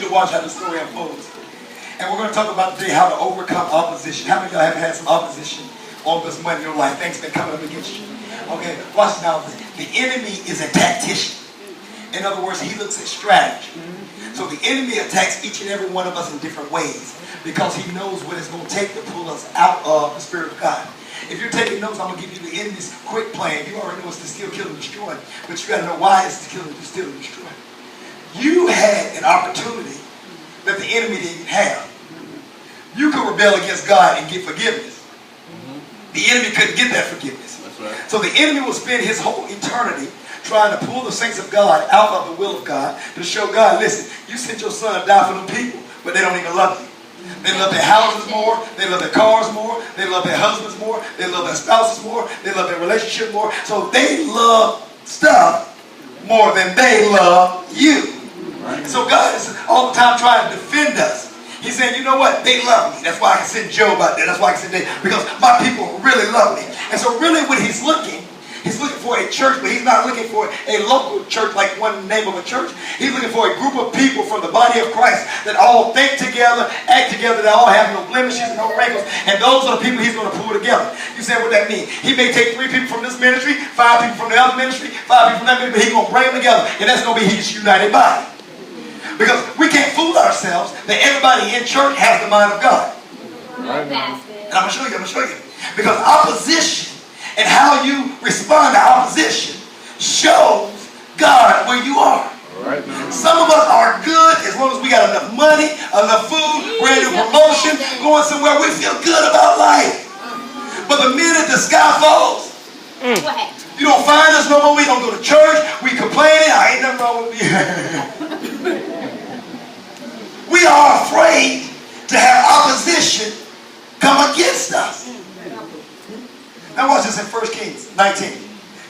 you to watch how the story unfolds. And we're going to talk about today how to overcome opposition. How many of y'all have had some opposition on this money in your life? Things been coming up against you. Okay, watch now. The enemy is a tactician. In other words, he looks at strategy. So the enemy attacks each and every one of us in different ways because he knows what it's going to take to pull us out of the Spirit of God. If you're taking notes, I'm going to give you the enemy's quick plan. You already know it's to steal, kill, and destroy. But you got to know why it's to kill, to steal, and destroy. You had an opportunity that the enemy didn't have. You could rebel against God and get forgiveness. The enemy couldn't get that forgiveness. That's right. So the enemy will spend his whole eternity trying to pull the saints of God out of the will of God to show God, listen, you sent your son to die for them people, but they don't even love you. They love their houses more. They love their cars more. They love their husbands more. They love their spouses more. They love their relationship more. So they love stuff more than they love you. Right. So God is all the time trying to defend us. He's saying, you know what? They love me. That's why I can send Job out there. That's why I can send David. Because my people really love me. And so really when he's looking for a church, but he's not looking for a local church like one name of a church. He's looking for a group of people from the body of Christ that all think together, act together, that all have no blemishes, no wrinkles. And those are the people he's going to pull together. You say, what that mean? He may take 3 people from this ministry, 5 people from the other ministry, 5 people from that ministry, but he's going to bring them together. And that's going to be his united body. Because we can't fool ourselves that everybody in church has the mind of God. Right. And I'm going to show you. Because opposition and how you respond to opposition shows God where you are. Right. Some of us are good as long as we got enough money, enough food, ready to promotion, going somewhere, we feel good about life. But the minute the sky falls, you don't find us no more. We don't go to church. We complaining. I ain't nothing wrong with me. We are afraid to have opposition come against us. Now watch this in 1 Kings 19.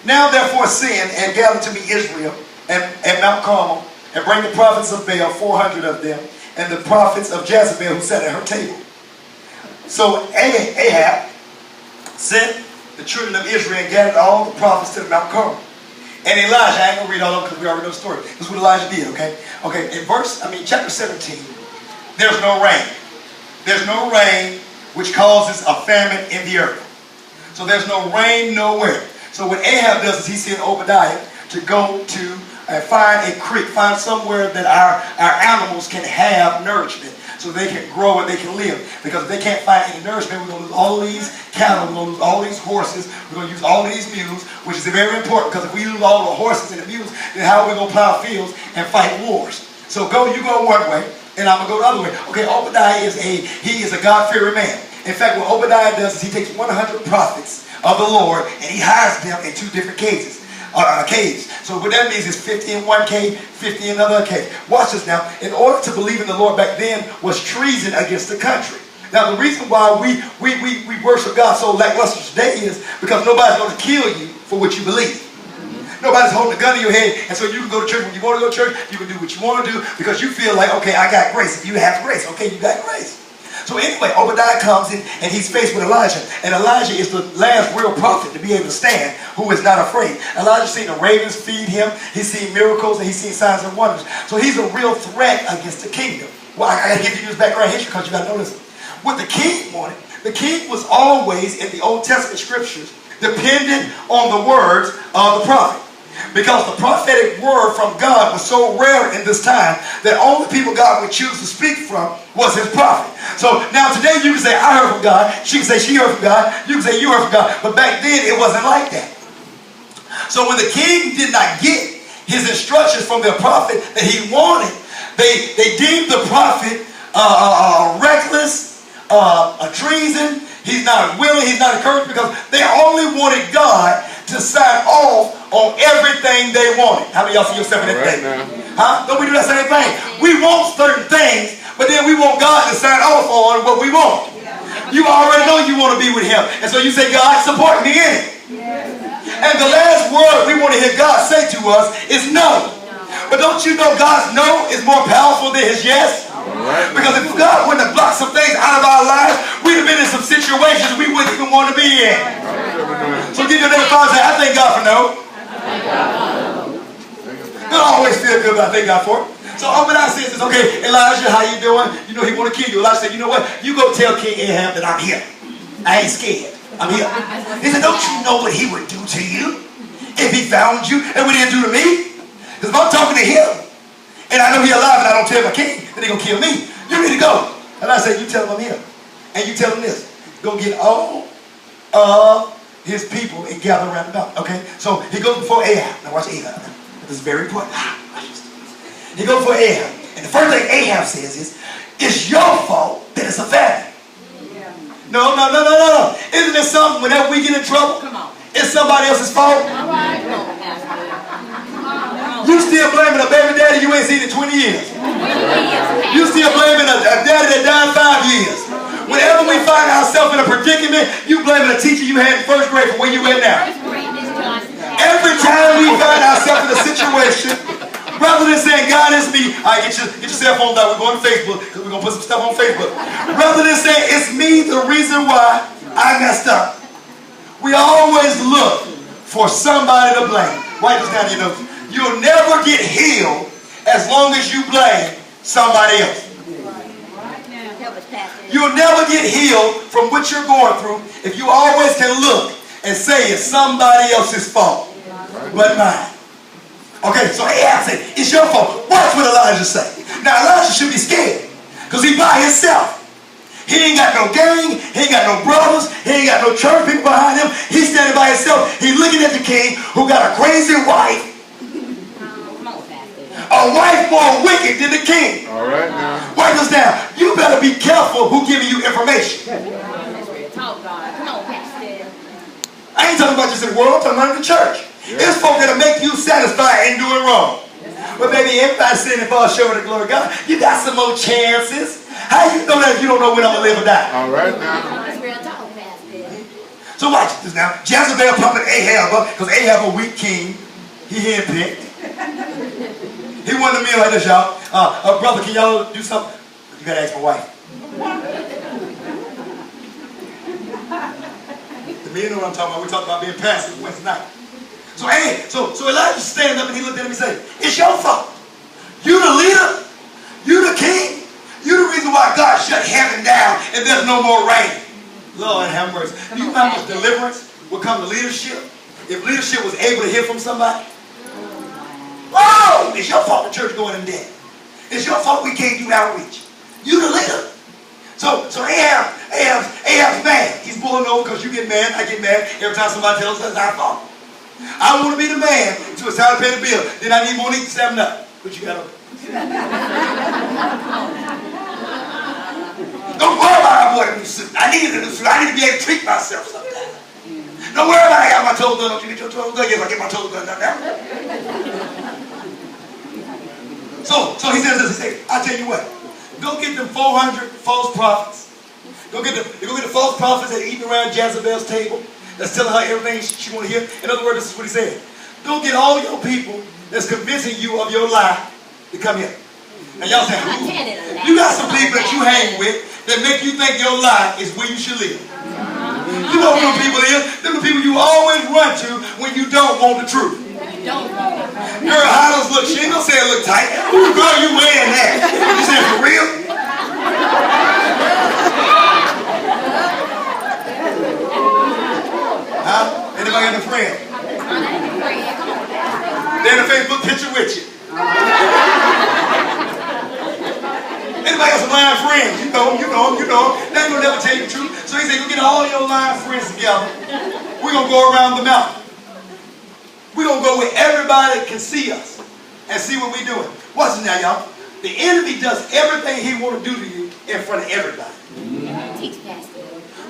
Now therefore send and gather to me Israel at Mount Carmel, and bring the prophets of Baal, 400 of them, and the prophets of Jezebel who sat at her table. So Ahab sent the children of Israel and gathered all the prophets to the Mount Carmel. And Elijah, I ain't gonna read all of them because we already know the story. This is what Elijah did, okay? Okay, in chapter 17, there's no rain. There's no rain, which causes a famine in the earth. So there's no rain nowhere. So what Ahab does is he sent Obadiah to go to find a creek, find somewhere that our animals can have nourishment, so they can grow and they can live. Because if they can't find any nourishment, we're going to lose all these cattle, we're going to lose all these horses, we're going to use all these mules, which is very important, because if we lose all the horses and the mules, then how are we going to plow fields and fight wars? So you go one way, and I'm going to go the other way. Okay, Obadiah is a God-fearing man. In fact, what Obadiah does is he takes 100 prophets of the Lord and he hires them in 2 different caves. So what that means is 50 in one cave, 50 in another cave. Watch this now. In order to believe in the Lord back then was treason against the country. Now the reason why we worship God so lackluster today is because nobody's going to kill you for what you believe. Nobody's holding a gun to your head, and so you can go to church when you want to go to church. You can do what you want to do because you feel like, okay, I got grace. If you have grace, okay, you got grace. So anyway, Obadiah comes in and he's faced with Elijah. And Elijah is the last real prophet to be able to stand who is not afraid. Elijah's seen the ravens feed him. He's seen miracles and he's seen signs and wonders. So he's a real threat against the kingdom. Well, I got to give you this background history because you got to know this. What the king wanted, the king was always in the Old Testament scriptures dependent on the words of the prophet. Because the prophetic word from God was so rare in this time that only people God would choose to speak from was his prophet. So now today you can say, I heard from God. She can say she heard from God. You can say you heard from God. But back then it wasn't like that. So when the king did not get his instructions from the prophet that he wanted, they deemed the prophet reckless, a treason. He's not willing, he's not encouraged, because they only wanted God to sign off on everything they wanted. How many of y'all see yourself in that thing? Huh? Don't we do that same thing? We want certain things, but then we want God to sign off on what we want. You already know you want to be with him. And so you say, God, support me in it. And the last word we want to hear God say to us is no. But don't you know God's no is more powerful than his yes? Because if God wouldn't have blocked some things out of our lives, we'd have been in some situations we wouldn't even want to be in. So give your neighbor and say, I thank God for no. Don't always feel good, but I thank God for it. So Obadiah says this, okay, Elijah, how you doing? You know he want to kill you. Elijah said, you know what? You go tell King Ahab that I'm here. I ain't scared. I'm here. He said, don't you know what he would do to you if he found you and what he'd do to me? Because if I'm talking to him and I know he's alive and I don't tell my king, then he's going to kill me. You need to go. And I said, you tell him I'm here. And you tell him this. Go get all of his people and gather around the mountain. Okay? So he goes before Ahab. Now watch Ahab. This is very important. He goes before Ahab. And the first thing Ahab says is, it's your fault that it's a famine. Yeah. No. Isn't it something whenever we get in trouble, it's somebody else's fault? Right. You still blaming a baby daddy you ain't seen in 20 years. You still blaming a daddy that died 5 years. Whenever we find ourselves in a predicament, you blaming a teacher you had in first grade for where you at now. Every time we find ourselves in a situation, rather than saying, God, it's me, all right, get your cell phone out, we're going to Facebook, because we're going to put some stuff on Facebook. Rather than saying, it's me, the reason why I messed up, we always look for somebody to blame. Write this down in your notes. You'll never get healed as long as you blame somebody else. You'll never get healed from what you're going through if you always can look and say it's somebody else's fault but mine. Okay, so Ahab said, it's your fault. Watch what Elijah say. Now Elijah should be scared because he's by himself. He ain't got no gang, he ain't got no brothers, he ain't got no church people behind him. He's standing by himself. He's looking at the king who got a crazy wife. A wife more wicked than the king. All right now. Write this down. You better be careful who giving you information. I ain't talking about just in the world, I'm talking about in the church. Yeah. It's folk that'll make you satisfied in doing wrong. But baby, everybody's sitting and fall short of the glory of God. You got some more chances. How you know that if you don't know when I'm going to live or die? All right now. So watch this now. Jezebel pumping Ahab up because Ahab a weak king. He handpicked. He wanted a meal like this, y'all. Brother, can y'all do something? You got to ask my wife. The men know what I'm talking about. We're talking about being passive Wednesday night. So Elijah stands up and he looked at him and he said, it's your fault. You the leader. You the king. You the reason why God shut heaven down and there's no more rain. Lord have mercy. Do you know how much deliverance will come to leadership? If leadership was able to hear from somebody? Oh, it's your fault the church going in debt. It's your fault we can't do outreach. You the leader. So Ahab's mad. He's pulling over because you get mad, I get mad every time somebody tells us it's our fault. I want to be the man until it's time to pay the bill. Then I need more to eat 7 up. What you got over? Don't worry about I bought a new suit. I need a new suit. I need to be able to treat myself sometimes. Don't worry about I got my toes done. Don't you get your toes done? Yes, I get my toes done now. So he says this. He says, I tell you what. Go get them 400 false prophets. Go get the false prophets that are eating around Jezebel's table. That's telling her everything she want to hear. In other words, this is what he said. Go get all your people that's convincing you of your lie to come here. Now y'all say, you got some people that you hang with that make you think your lie is where you should live. You know who them people is? They're the people you always run to when you don't want the truth. Girl, how does look? She ain't gonna say it look tight. Ooh, girl, you wearing that? You saying for real? Huh? Anybody got a friend? They're in a Facebook picture with you. Anybody got some lying friends? You know them. They ain't gonna never tell you the truth. So he said, go get all your lying friends together. We're gonna go around the mountain. We're going to go where everybody can see us and see what we're doing. Watch it now, y'all. The enemy does everything he want to do to you in front of everybody.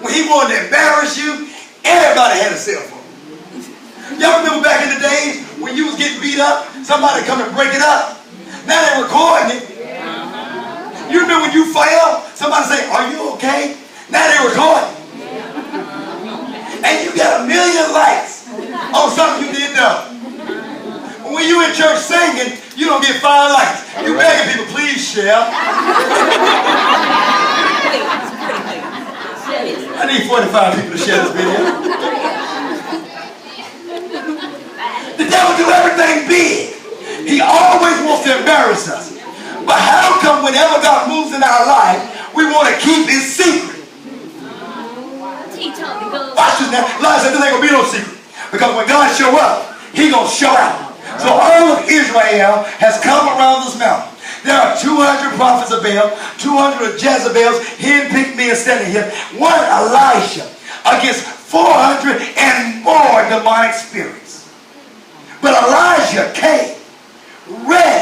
When he wanted to embarrass you, everybody had a cell phone. Y'all remember back in the days when you was getting beat up, somebody come and break it up? Now they're recording it. You remember when you fell, somebody say, are you okay? Now they're recording. And you got 1 million likes on something you did though. When you in church singing, you don't get 5 likes. You begging people, please share. I need 45 people to share this video. The devil do everything big. He always wants to embarrass us. But how come whenever God moves in our life, we want to keep it secret? Watch this now. Elijah said, this ain't going to be no secret. Because when God show up, he going to show out. So all of Israel has come around this mountain. There are 200 prophets of Baal, 200 of Jezebels, hand-picked men standing here. One Elisha against 400 and more demonic spirits. But Elijah came ready